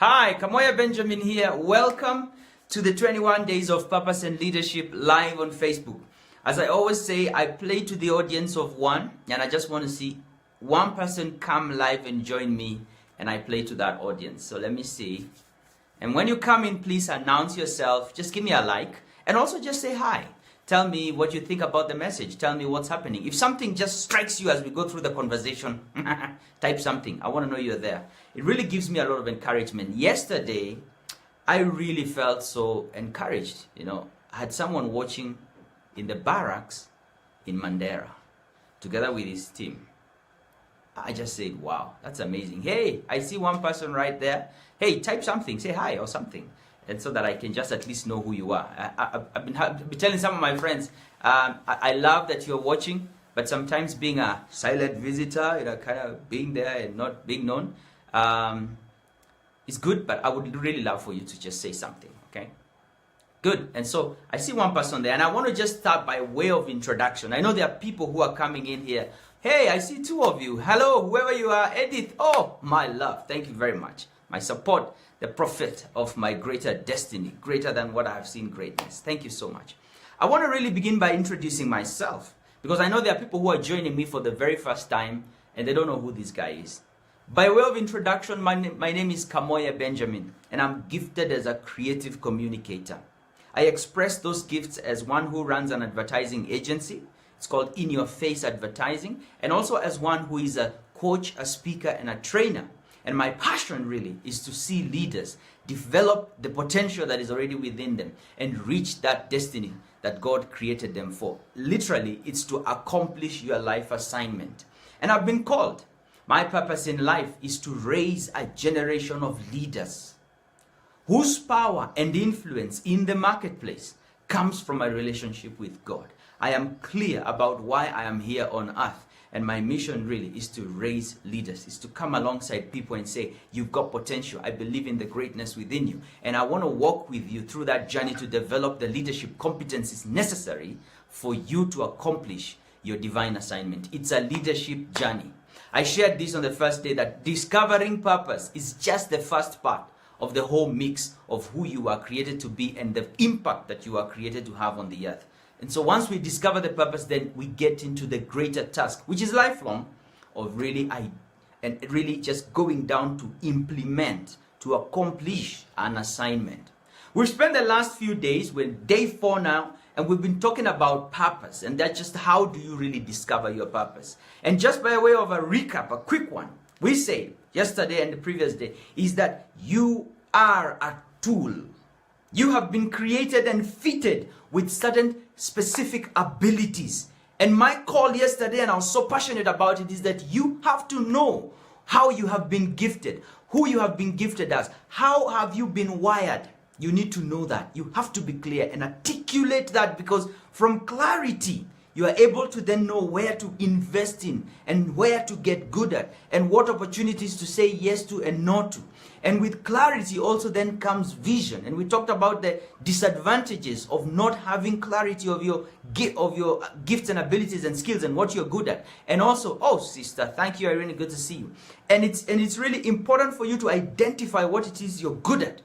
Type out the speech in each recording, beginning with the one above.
Hi, Kamoya Benjamin here. Welcome to the 21 Days of Purpose and Leadership live on Facebook. As I always say, I play to the audience of one, and I just want to see one person come live and join me, and I play to that audience. So let me see. And when you come in, please announce yourself. Just give me a like, and also just say hi. Tell me what you think about the message. Tell me what's happening. If something just strikes you as we go through the conversation, type something. I want to know you're there. It really gives me a lot of encouragement. Yesterday, I really felt so encouraged. I had someone watching in the barracks in Mandera together with his team. I just said, wow, that's amazing. Hey, I see one person right there. Hey, type something, say hi or something. And so that I can just at least know who you are. I've been telling some of my friends, I love that you're watching, but sometimes being a silent visitor, kind of being there and not being known, is good, but I would really love for you to just say something, okay? Good. And so I see one person there, and I want to just start by way of introduction. I know there are people who are coming in here. Hey, I see two of you. Hello, whoever you are. Edith. Oh, my love. Thank you very much. My support, the prophet of my greater destiny, greater than what I have seen greatness. Thank you so much. I want to really begin by introducing myself, because I know there are people who are joining me for the very first time, and they don't know who this guy is. By way of introduction, my name is Kamoya Benjamin, and I'm gifted as a creative communicator. I express those gifts as one who runs an advertising agency. It's called In Your Face Advertising, and also as one who is a coach, a speaker, and a trainer. And my passion really is to see leaders develop the potential that is already within them and reach that destiny that God created them for. Literally, it's to accomplish your life assignment. And I've been called. My purpose in life is to raise a generation of leaders whose power and influence in the marketplace comes from a relationship with God. I am clear about why I am here on earth. And my mission really is to raise leaders, is to come alongside people and say, you've got potential. I believe in the greatness within you. And I want to walk with you through that journey to develop the leadership competencies necessary for you to accomplish your divine assignment. It's a leadership journey. I shared this on the first day that discovering purpose is just the first part of the whole mix of who you are created to be and the impact that you are created to have on the earth. And so once we discover the purpose, then we get into the greater task, which is lifelong, of really just going down to implement, to accomplish an assignment. We've spent the last few days, we're day 4 now, and we've been talking about purpose, and that's just how do you really discover your purpose. And just by way of a recap, a quick one, we said yesterday and the previous day, is that you are a tool. You have been created and fitted with certain specific abilities. And my call yesterday, and I was so passionate about it, is that you have to know how you have been gifted, who you have been gifted as, how have you been wired. You need to know that. You have to be clear and articulate that, because from clarity, you are able to then know where to invest in and where to get good at and what opportunities to say yes to and no to. And with clarity also then comes vision. And we talked about the disadvantages of not having clarity of your gifts and abilities and skills and what you're good at. And also, oh sister, thank you, Irene, good to see you. And it's really important for you to identify what it is you're good at,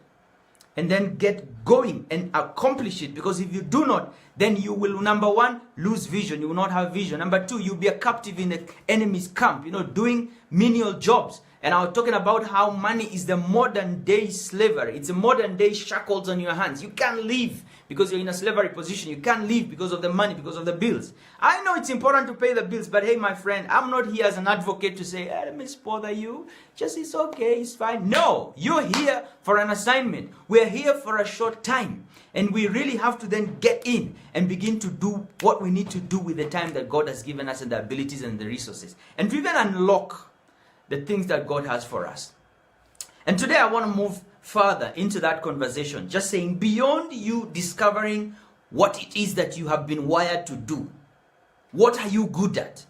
and then get going and accomplish it. Because if you do not, then you will, number one, lose vision. You will not have vision. Number two, you'll be a captive in the enemy's camp, doing menial jobs. And I was talking about how money is the modern day slavery. It's a modern day shackles on your hands. You can't leave because you're in a slavery position. You can't leave because of the money, because of the bills. I know it's important to pay the bills, but hey, my friend, I'm not here as an advocate to say, let me bother you. Just, it's okay, it's fine. No, you're here for an assignment. We're here for a short time. And we really have to then get in and begin to do what we need to do with the time that God has given us and the abilities and the resources. And to even unlock the things that God has for us. And today I want to move further into that conversation, just saying beyond you discovering what it is that you have been wired to do. What are you good at?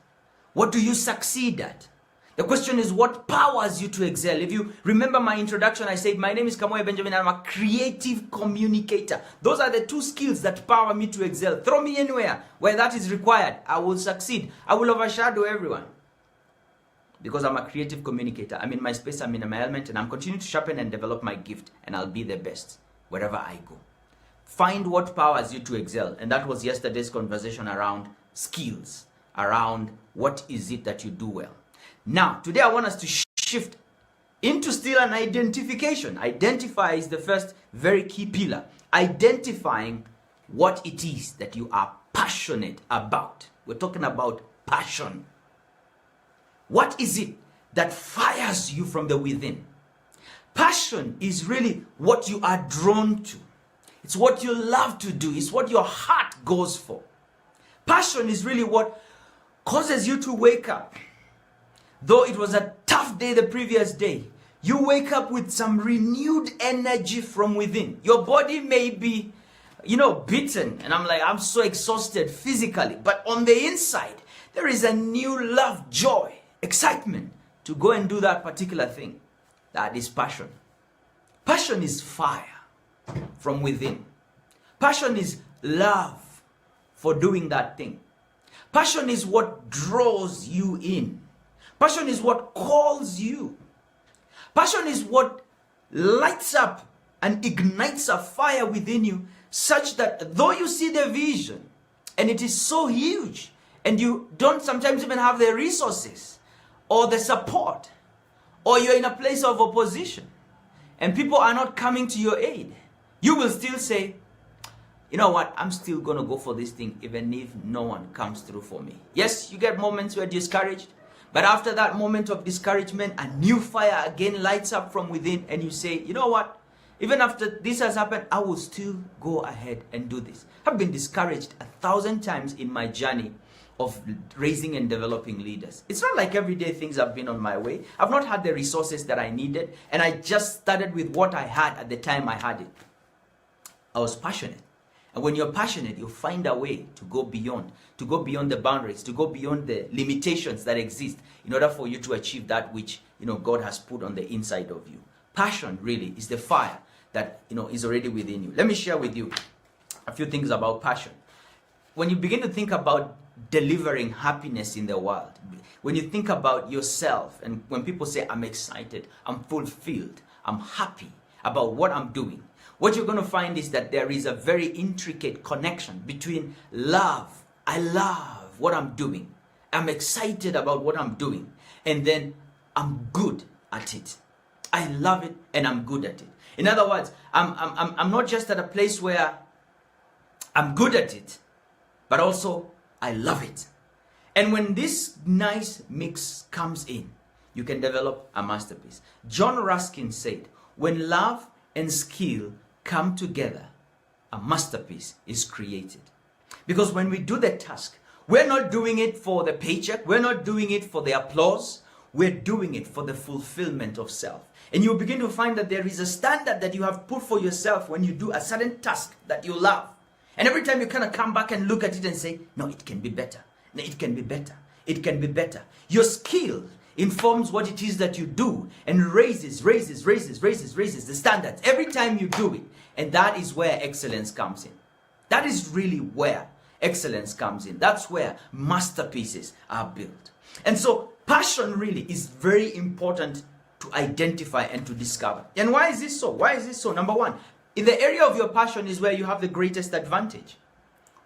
What do you succeed at? The question is, what powers you to excel? If you remember my introduction, I said, my name is Kamoya Benjamin. I'm a creative communicator. Those are the two skills that power me to excel. Throw me anywhere where that is required. I will succeed. I will overshadow everyone. because I'm a creative communicator. I'm in my space, I'm in my element, and I'm continuing to sharpen and develop my gift, and I'll be the best wherever I go. Find what powers you to excel. And that was yesterday's conversation around skills, around what is it that you do well. Now, today I want us to shift into still an identification. Identify is the first very key pillar. Identifying what it is that you are passionate about. We're talking about passion. What is it that fires you from the within? Passion is really what you are drawn to. It's what you love to do. It's what your heart goes for. Passion is really what causes you to wake up. Though it was a tough day the previous day, you wake up with some renewed energy from within. Your body may be, beaten. And I'm so exhausted physically. But on the inside, there is a new love, joy, excitement to go and do that particular thing. That is passion. Passion is fire from within. Passion is love for doing that thing. Passion is what draws you in. Passion is what calls you. Passion is what lights up and ignites a fire within you, such that though you see the vision and it is so huge and you don't sometimes even have the resources or the support, or you're in a place of opposition and people are not coming to your aid, you will still say, you know what, I'm still going to go for this thing even if no one comes through for me. Yes, you get moments where you're discouraged, but after that moment of discouragement, a new fire again lights up from within and you say, you know what, even after this has happened, I will still go ahead and do this. I've been discouraged 1,000 times in my journey of raising and developing leaders. It's not like every day things have been on my way. I've not had the resources that I needed, and I just started with what I had at the time I had it. I was passionate. And when you're passionate, you find a way to go beyond the boundaries, to go beyond the limitations that exist in order for you to achieve that which, God has put on the inside of you. Passion really is the fire that, is already within you. Let me share with you a few things about passion. When you begin to think about delivering happiness in the world, when you think about yourself, and when people say, I'm excited, I'm fulfilled, I'm happy about what I'm doing, what you're going to find is that there is a very intricate connection between love, I love what I'm doing, I'm excited about what I'm doing, and then I'm good at it. I love it and I'm good at it. In other words, I'm not just at a place where I'm good at it, but also I love it. And when this nice mix comes in, you can develop a masterpiece. John Ruskin said, when love and skill come together, a masterpiece is created. Because when we do the task, we're not doing it for the paycheck, we're not doing it for the applause, we're doing it for the fulfillment of self. And you begin to find that there is a standard that you have put for yourself when you do a certain task that you love. And every time you kind of come back and look at it and say, no, it can be better. No, it can be better. It can be better. Your skill informs what it is that you do and raises the standards every time you do it. And that is where excellence comes in. That is really where excellence comes in. That's where masterpieces are built. And so passion really is very important to identify and to discover. And why is this so? Why is this so? Number one, in the area of your passion is where you have the greatest advantage.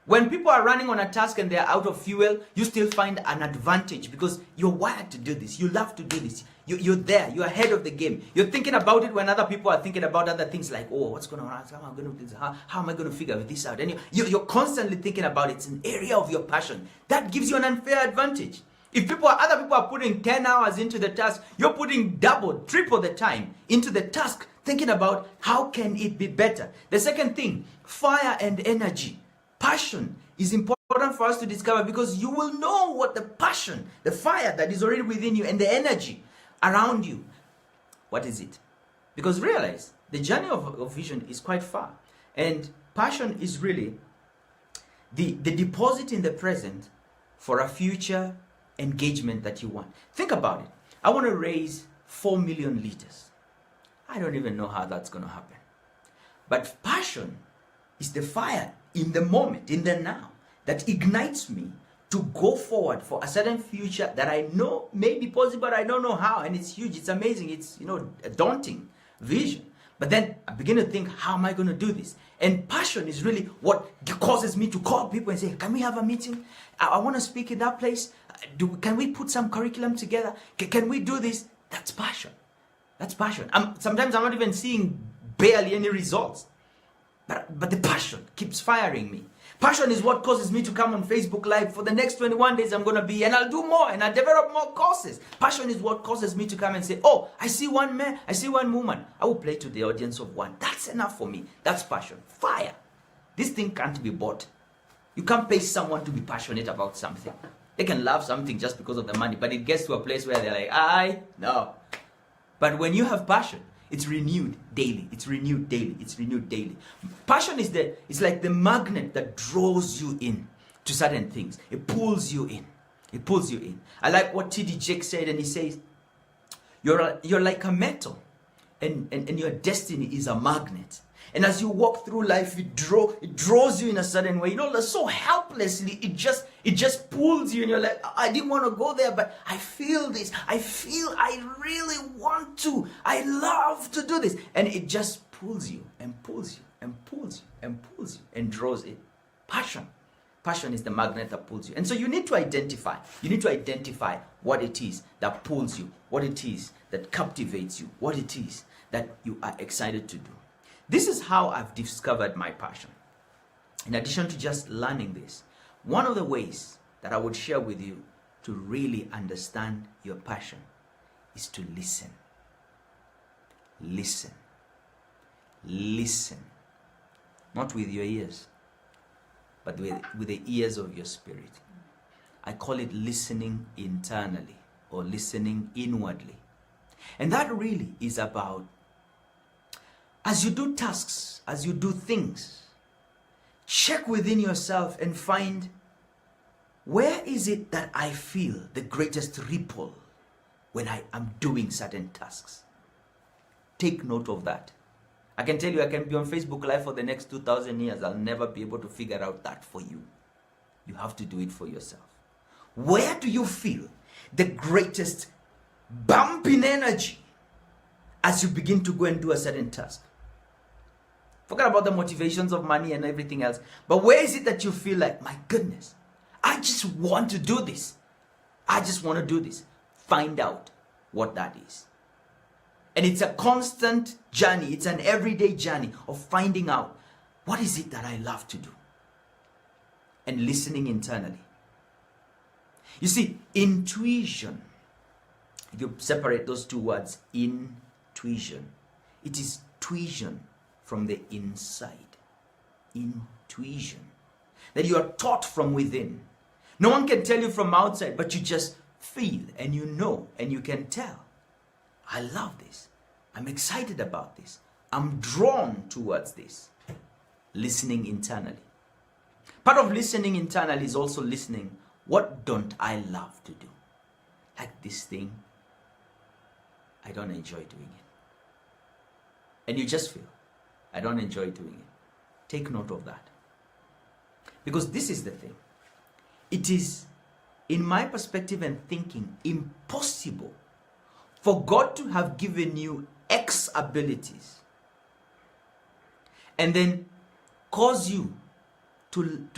When people are running on a task and they're out of fuel, you still find an advantage because you're wired to do this. You love to do this. You're there. You're ahead of the game. You're thinking about it when other people are thinking about other things like, oh, what's going on? How am I going to figure this out? And you're constantly thinking about it. It's an area of your passion. That gives you an unfair advantage. If other people are putting 10 hours into the task, you're putting double, triple the time into the task, thinking about how can it be better. The second thing, fire and energy. Passion is important for us to discover because you will know what the passion, the fire that is already within you and the energy around you, what is it? Because realize, the journey of vision is quite far. And passion is really the deposit in the present for a future engagement that you want. Think about it. I want to raise 4 million liters. I don't even know how that's going to happen. But passion is the fire in the moment, in the now, that ignites me to go forward for a certain future that I know may be possible, but I don't know how. And it's huge, it's amazing, it's, a daunting vision. But then I begin to think, how am I going to do this? And passion is really what causes me to call people and say, can we have a meeting? I want to speak in that place. Can we put some curriculum together? Can we do this? That's passion. That's passion. Sometimes I'm not even seeing barely any results. But the passion keeps firing me. Passion is what causes me to come on Facebook Live. For the next 21 days I'm going to be, and I'll do more, and I'll develop more courses. Passion is what causes me to come and say, oh, I see one man, I see one woman. I will play to the audience of one. That's enough for me. That's passion. Fire. This thing can't be bought. You can't pay someone to be passionate about something. They can love something just because of the money, but it gets to a place where they're like, no. But when you have passion, it's renewed daily. It's renewed daily. It's renewed daily. Passion is it's like the magnet that draws you in to certain things. It pulls you in. It pulls you in. I like what T.D. Jakes said, and he says, you're like a metal, and your destiny is a magnet. And as you walk through life, it draws you in a certain way. So helplessly, it just pulls you, and you're like, I didn't want to go there, but I feel this. I really want to. I love to do this. And it just pulls you and pulls you and pulls you and pulls you and draws it. Passion. Passion is the magnet that pulls you. And so you need to identify. You need to identify what it is that pulls you, what it is that captivates you, what it is that you are excited to do. This is how I've discovered my passion. In addition to just learning this, one of the ways that I would share with you to really understand your passion is to listen. Listen. Listen. Not with your ears, but with the ears of your spirit. I call it listening internally or listening inwardly. And that really is about, as you do tasks, as you do things, check within yourself and find, where is it that I feel the greatest ripple when I am doing certain tasks? Take note of that. I can tell you, I can be on Facebook Live for the next 2,000 years. I'll never be able to figure out that for you. You have to do it for yourself. Where do you feel the greatest bump in energy as you begin to go and do a certain task? Forget about the motivations of money and everything else. But where is it that you feel like, my goodness, I just want to do this. I just want to do this. Find out what that is. And it's a constant journey. It's an everyday journey of finding out, what is it that I love to do? And listening internally. You see, intuition, if you separate those two words, intuition, it is tuition from the inside. Intuition. That you are taught from within. No one can tell you from outside, but you just feel and you know and you can tell. I love this. I'm excited about this. I'm drawn towards this. Listening internally. Part of listening internally is also listening, what don't I love to do? Like this thing, I don't enjoy doing it. And you just feel, I don't enjoy doing it. Take note of that. Because this is the thing. It is, in my perspective and thinking, impossible for God to have given you X abilities and then cause you to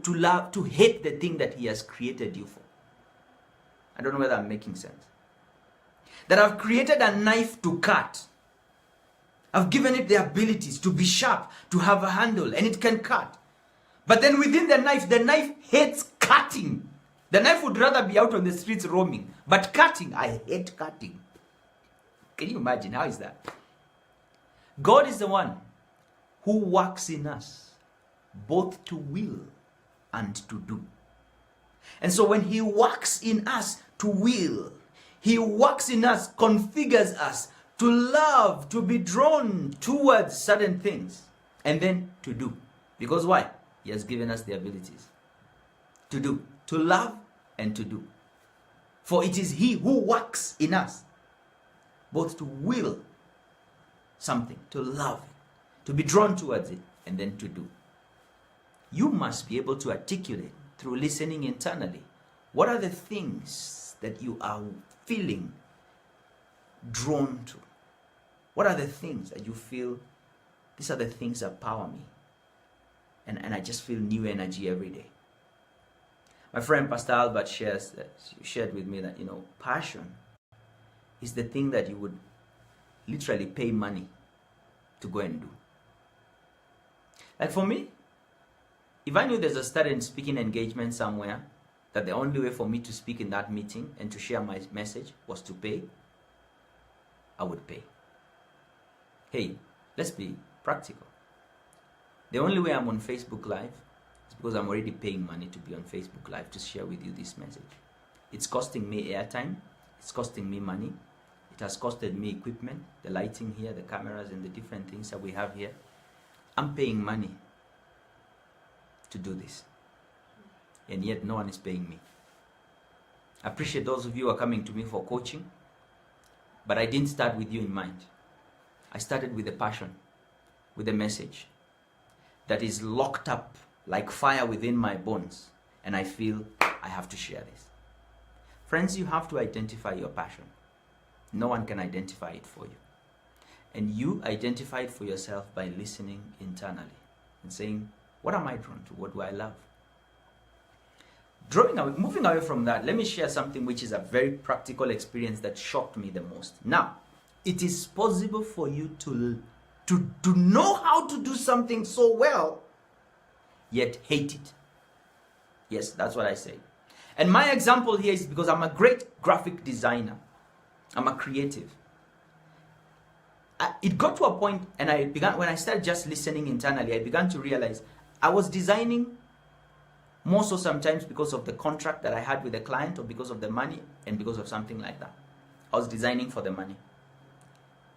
love, to hate the thing that He has created you for. I don't know whether I'm making sense. That I've created a knife to cut. I've given it the abilities to be sharp, to have a handle, and it can cut. But then within the knife hates cutting. The knife would rather be out on the streets roaming. But cutting, I hate cutting. Can you imagine? How is that? God is the one who works in us, both to will and to do. And so when He works in us to will, He works in us, configures us to love, to be drawn towards certain things, and then to do. Because why? He has given us the abilities to do, to love and to do. For it is He who works in us, both to will something, to love, to be drawn towards it, and then to do. You must be able to articulate through listening internally. What are the things that you are feeling drawn to? What are the things that you feel, these are the things that power me? And I just feel new energy every day. My friend Pastor Albert shared with me that, passion is the thing that you would literally pay money to go and do. Like for me, if I knew there's a certain speaking engagement somewhere, that the only way for me to speak in that meeting and to share my message was to pay, I would pay. Hey, let's be practical. The only way I'm on Facebook Live is because I'm already paying money to be on Facebook Live to share with you this message. It's costing me airtime. It's costing me money. It has costed me equipment, the lighting here, the cameras, and the different things that we have here. I'm paying money to do this. And yet no one is paying me. I appreciate those of you who are coming to me for coaching, but I didn't start with you in mind. I started with a passion, with a message that is locked up like fire within my bones, and I feel I have to share this. Friends, you have to identify your passion. No one can identify it for you. And you identify it for yourself by listening internally and saying, what am I drawn to? What do I love? Moving away from that, let me share something which is a very practical experience that shocked me the most. Now, it is possible for you to know how to do something so well, yet hate it. Yes, that's what I say. And my example here is because I'm a great graphic designer. I'm a creative. It got to a point, and when I started just listening internally, I began to realize I was designing more so sometimes because of the contract that I had with the client, or because of the money, and because of something like that. I was designing for the money.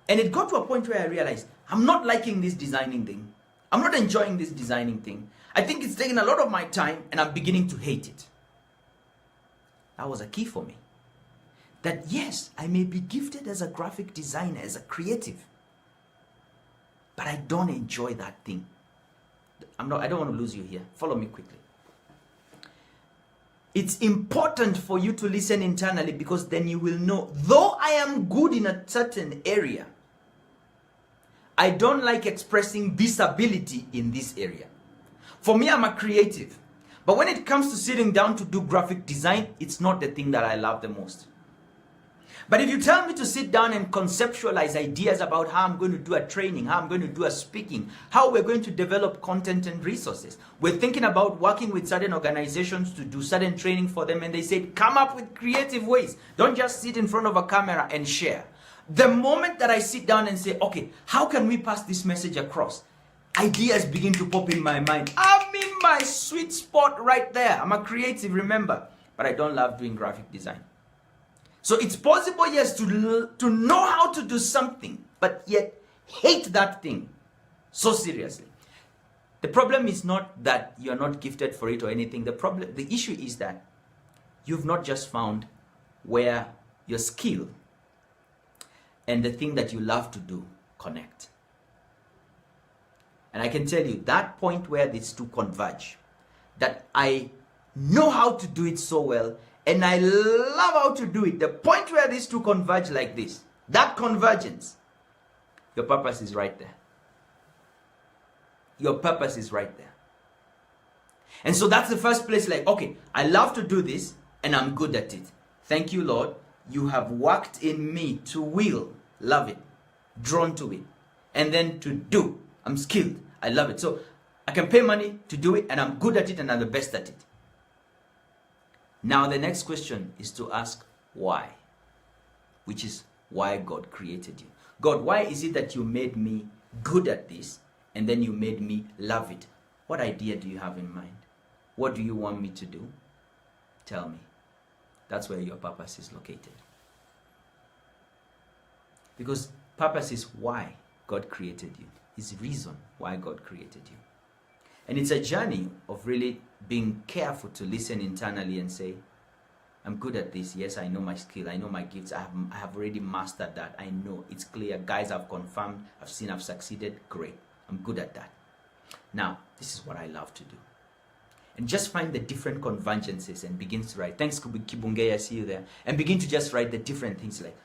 And it got to a point where I realized, I'm not liking this designing thing. I'm not enjoying this designing thing. I think it's taking a lot of my time, and I'm beginning to hate it. That was a key for me. That yes, I may be gifted as a graphic designer, as a creative, but I don't enjoy that thing. I don't want to lose you here. Follow me quickly. It's important for you to listen internally, because then you will know, though I am good in a certain area, I don't like expressing this ability in this area. For me, I'm a creative. But when it comes to sitting down to do graphic design, it's not the thing that I love the most. But if you tell me to sit down and conceptualize ideas about how I'm going to do a training, how I'm going to do a speaking, how we're going to develop content and resources. We're thinking about working with certain organizations to do certain training for them, and they said, come up with creative ways. Don't just sit in front of a camera and share. The moment that I sit down and say, okay, how can we pass this message across? Ideas begin to pop in my mind. I'm in my sweet spot right there. I'm a creative, remember, but I don't love doing graphic design. So it's possible, yes, to know how to do something, but yet hate that thing so seriously. The problem is not that you're not gifted for it or anything. The issue is that you've not just found where your skill and the thing that you love to do connect. And I can tell you that point where these two converge, that I know how to do it so well, and I love how to do it. The point where these two converge like this, that convergence, your purpose is right there. Your purpose is right there. And so that's the first place, like, okay, I love to do this and I'm good at it. Thank you, Lord. You have worked in me to will, love it, drawn to it, and then to do. I'm skilled. I love it. So I can pay money to do it, and I'm good at it, and I'm the best at it. Now the next question is to ask why, which is why God created you. God, why is it that you made me good at this and then you made me love it? What idea do you have in mind? What do you want me to do? Tell me. That's where your purpose is located. Because purpose is why God created you. It's reason why God created you. And it's a journey of really being careful to listen internally and say, I'm good at this. Yes, I know my skill. I know my gifts. I have already mastered that. I know it's clear. Guys, I've confirmed. I've seen I've succeeded. Great. I'm good at that. Now, this is what I love to do. and just find the different convergences and begins to write. Thanks, Kibunge, I see you there. And begin to just write the different things like,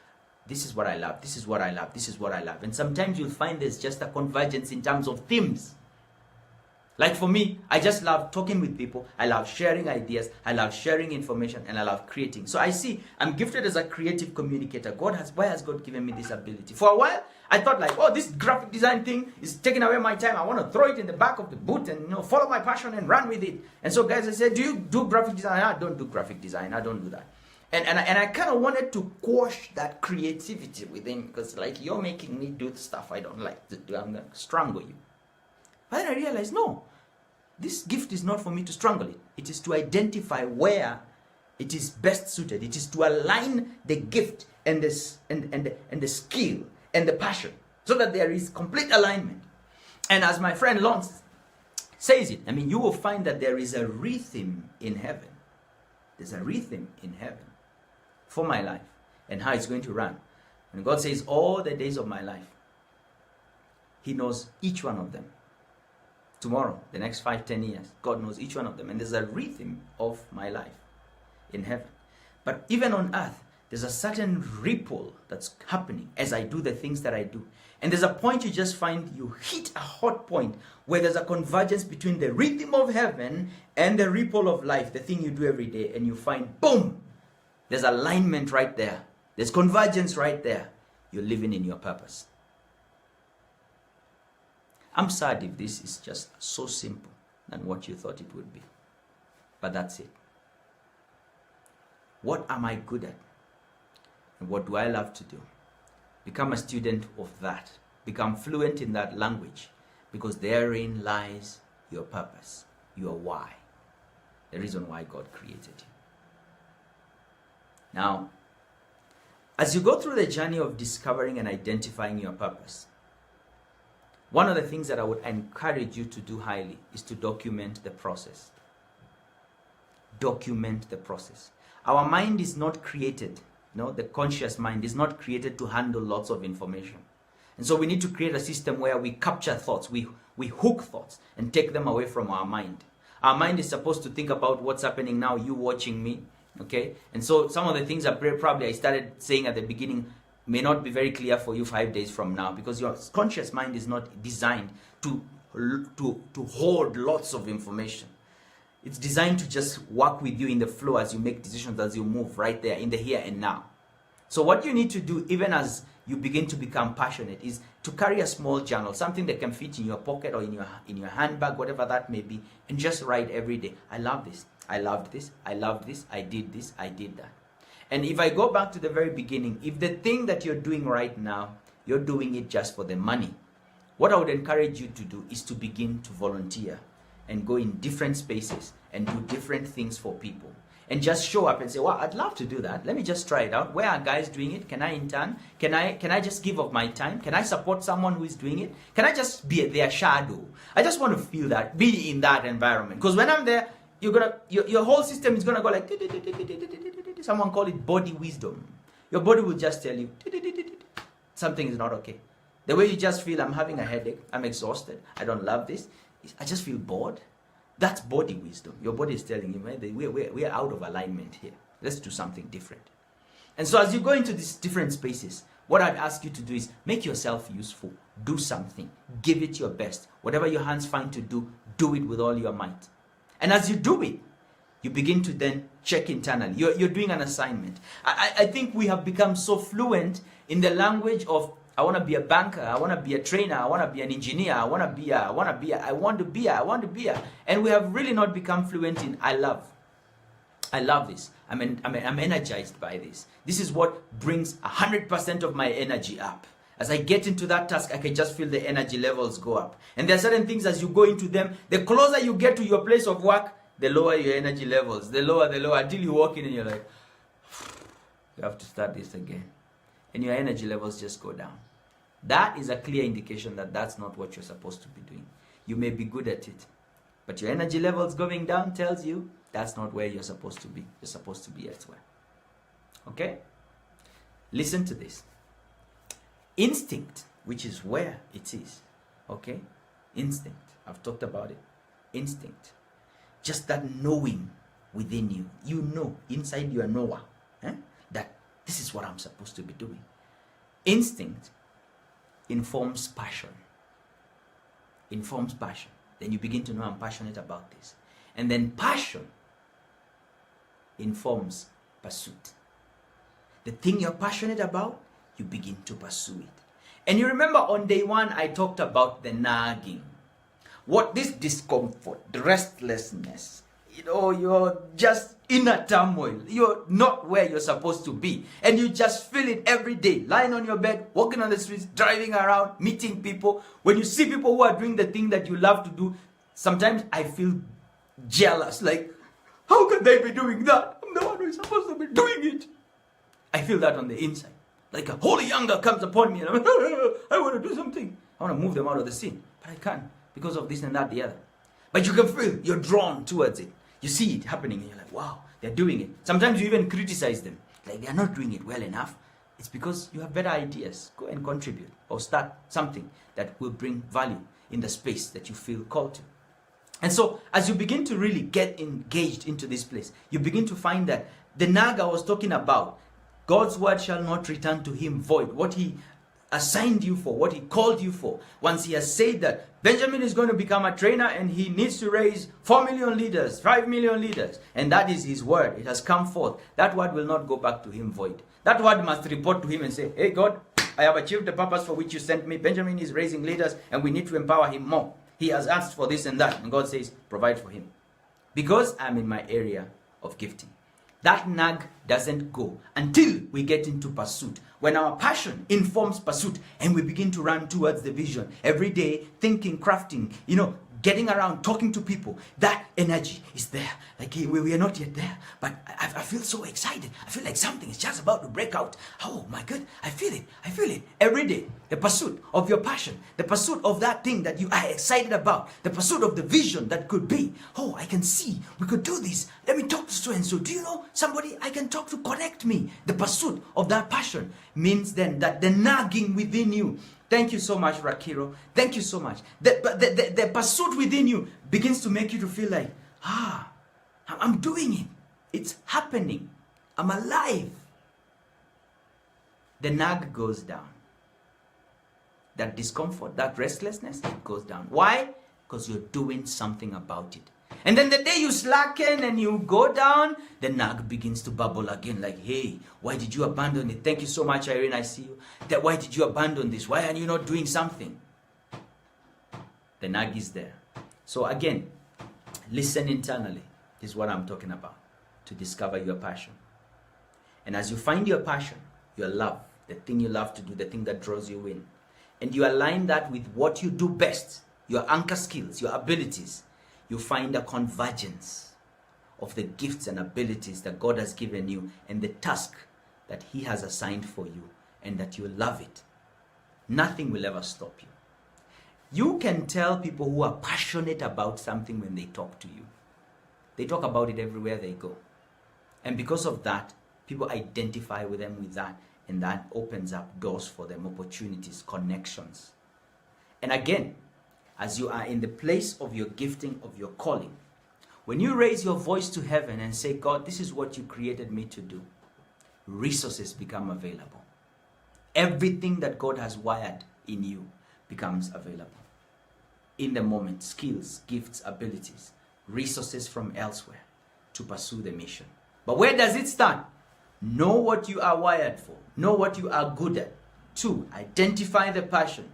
this is what I love, this is what I love, this is what I love. And sometimes you'll find there's just a convergence in terms of themes. Like for me, I just love talking with people. I love sharing ideas. I love sharing information, and I love creating. So I see I'm gifted as a creative communicator. Why has God given me this ability? For a while, I thought like, oh, this graphic design thing is taking away my time. I want to throw it in the back of the boot and follow my passion and run with it. And so guys, I said, do you do graphic design? I don't do graphic design. I don't do that. And I kind of wanted to quash that creativity within, because like, you're making me do stuff I don't like to do. I'm going to strangle you. But then I realized, no, this gift is not for me to strangle it. It is to identify where it is best suited. It is to align the gift and the skill and the passion so that there is complete alignment. And as my friend Lance says it, I mean, you will find that there is a rhythm in heaven. There's a rhythm in heaven for my life and how it's going to run. And God says, all the days of my life, He knows each one of them. Tomorrow, the next 5-10 years, God knows each one of them. And there's a rhythm of my life in heaven. But even on earth, there's a certain ripple that's happening as I do the things that I do. And there's a point you just find you hit a hot point where there's a convergence between the rhythm of heaven and the ripple of life, the thing you do every day. And you find, boom, there's alignment right there. There's convergence right there. You're living in your purpose. I'm sad if this is just so simple than what you thought it would be. But that's it. What am I good at? And what do I love to do? Become a student of that. Become fluent in that language, because therein lies your purpose, your why, the reason why God created you. Now, as you go through the journey of discovering and identifying your purpose, one of the things that I would encourage you to do highly is to document the process. Document the process. Our mind is not created, the conscious mind is not created to handle lots of information. And so we need to create a system where we capture thoughts, we hook thoughts and take them away from our mind. Our mind is supposed to think about what's happening now, you watching me, okay? And so some of the things that probably I started saying at the beginning may not be very clear for you 5 days from now, because your conscious mind is not designed to hold lots of information. It's designed to just work with you in the flow as you make decisions, as you move right there in the here and now. So what you need to do, even as you begin to become passionate, is to carry a small journal, something that can fit in your pocket or in your handbag, whatever that may be, and just write every day. I love this. I loved this. I loved this. I did this. I did that. And if I go back to the very beginning, if the thing that you're doing right now, you're doing it just for the money, what I would encourage you to do is to begin to volunteer and go in different spaces and do different things for people. And just show up and say, well, I'd love to do that. Let me just try it out. Where are guys doing it? Can I intern? Can I just give of my time? Can I support someone who is doing it? Can I just be their shadow? I just want to feel that, be in that environment. Because when I'm there, your whole system is gonna go like, someone call it body wisdom. Your body will just tell you something is not okay. The way you just feel, I'm having a headache, I'm exhausted, I don't love this, I just feel bored. That's body wisdom. Your body is telling you, man, we're out of alignment here. Let's do something different. And so as you go into these different spaces, what I'd ask you to do is make yourself useful. Do something. Give it your best. Whatever your hands find to do, do it with all your might. And as you do it, you begin to then check internally. You're doing an assignment. I think we have become so fluent in the language of, I want to be a banker, I want to be a trainer, I want to be an engineer, I want to be a. And we have really not become fluent in, I love this. I'm energized by this. This is what brings 100% of my energy up. As I get into that task, I can just feel the energy levels go up. And there are certain things as you go into them, the closer you get to your place of work, the lower your energy levels, the lower, until you walk in and you're like, you have to start this again. And your energy levels just go down. That is a clear indication that that's not what you're supposed to be doing. You may be good at it, but your energy levels going down tells you that's not where you're supposed to be. You're supposed to be elsewhere. Okay? Listen to this. Instinct, which is where it is. Okay? Instinct. I've talked about it. Instinct just that knowing within you. You know, inside you are knower, that this is what I'm supposed to be doing. Instinct informs passion. Informs passion. Then you begin to know I'm passionate about this. And then passion informs pursuit. The thing you're passionate about, you begin to pursue it. And you remember on day one, I talked about the nagging. What this discomfort, the restlessness, you're just in a turmoil. You're not where you're supposed to be. And you just feel it every day. Lying on your bed, walking on the streets, driving around, meeting people. When you see people who are doing the thing that you love to do, sometimes I feel jealous. Like, how can they be doing that? I'm the one who is supposed to be doing it. I feel that on the inside. Like a holy anger comes upon me and I'm like, I want to do something. I want to move them out of the scene. But I can't because of this and that, the other. But you can feel you're drawn towards it. You see it happening and you're like, wow, they're doing it. Sometimes you even criticize them. Like they're not doing it well enough. It's because you have better ideas. Go and contribute or start something that will bring value in the space that you feel called to. And so as you begin to really get engaged into this place, you begin to find that the nag I was talking about, God's word shall not return to him void. What he assigned you for, what he called you for. Once he has said that Benjamin is going to become a trainer and he needs to raise 4 million leaders, 5 million leaders, and that is his word. It has come forth. That word will not go back to him void. That word must report to him and say, hey God, I have achieved the purpose for which you sent me. Benjamin is raising leaders and we need to empower him more. He has asked for this and that. And God says, provide for him. Because I'm in my area of gifting. That nag doesn't go until we get into pursuit. When our passion informs pursuit and we begin to run towards the vision every day, thinking, crafting, getting around, talking to people, that energy is there. Like, hey, we are not yet there, but I feel so excited. I feel like something is just about to break out. Oh my God, I feel it every day. The pursuit of your passion, the pursuit of that thing that you are excited about, the pursuit of the vision that could be. Oh, I can see we could do this. Let me talk to so and so. Do you know somebody I can talk to? Connect me. The pursuit of that passion means then that the nagging within you. Thank you so much, Rakiro. Thank you so much. The pursuit within you begins to make you to feel like, I'm doing it. It's happening. I'm alive. The nag goes down. That discomfort, that restlessness, it goes down. Why? Because you're doing something about it. And then the day you slacken and you go down, the nag begins to bubble again. Like, hey, why did you abandon it? Thank you so much, Irene. I see you. Why did you abandon this? Why are you not doing something? The nag is there. So again, listen internally. This is what I'm talking about. To discover your passion. And as you find your passion, your love, the thing you love to do, the thing that draws you in, and you align that with what you do best, your anchor skills, your abilities, you find a convergence of the gifts and abilities that God has given you and the task that he has assigned for you, and that you love it. Nothing will ever stop you. You can tell people who are passionate about something when they talk to you. They talk about it everywhere they go. And because of that, people identify with them with that, and that opens up doors for them, opportunities, connections. And again, as you are in the place of your gifting, of your calling, when you raise your voice to heaven and say, God, this is what you created me to do, resources become available. Everything that God has wired in you becomes available. In the moment, skills, gifts, abilities, resources from elsewhere to pursue the mission. But where does it start? Know what you are wired for. Know what you are good at. 2, identify the passion.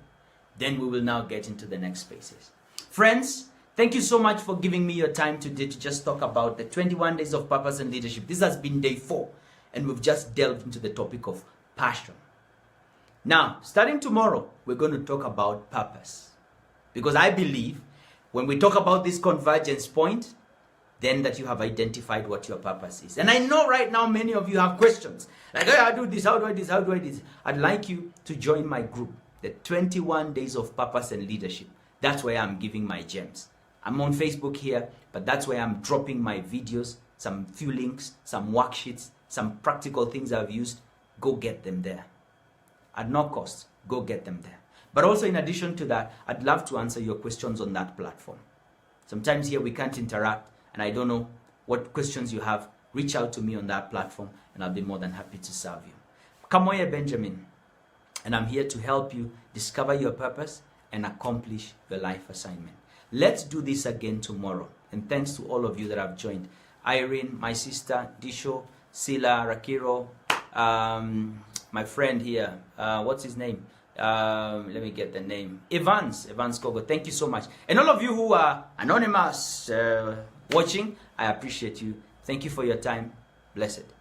Then we will now get into the next spaces. Friends, thank you so much for giving me your time today to just talk about the 21 days of purpose and leadership. This has been day 4, and we've just delved into the topic of passion. Now, starting tomorrow, we're going to talk about purpose. Because I believe when we talk about this convergence point, then that you have identified what your purpose is. And I know right now many of you have questions. Like, hey, I do this, how do I do this, how do I do this? I'd like you to join my group, the 21 days of purpose and leadership. That's where I'm giving my gems. I'm on Facebook here, but that's where I'm dropping my videos, some few links, some worksheets, some practical things I've used. Go get them there. At no cost, go get them there. But also in addition to that, I'd love to answer your questions on that platform. Sometimes here we can't interact, and and I don't know what questions you have, reach out to me on that platform and I'll be more than happy to serve you. Kamoye Benjamin, and I'm here to help you discover your purpose and accomplish your life assignment. Let's do this again tomorrow. And thanks to all of you that have joined. Irene, my sister, Disho, Sila, Rakiro, my friend here, what's his name? Let me get the name. Evans Kogo, thank you so much. And all of you who are anonymous watching, I appreciate you. Thank you for your time. Blessed.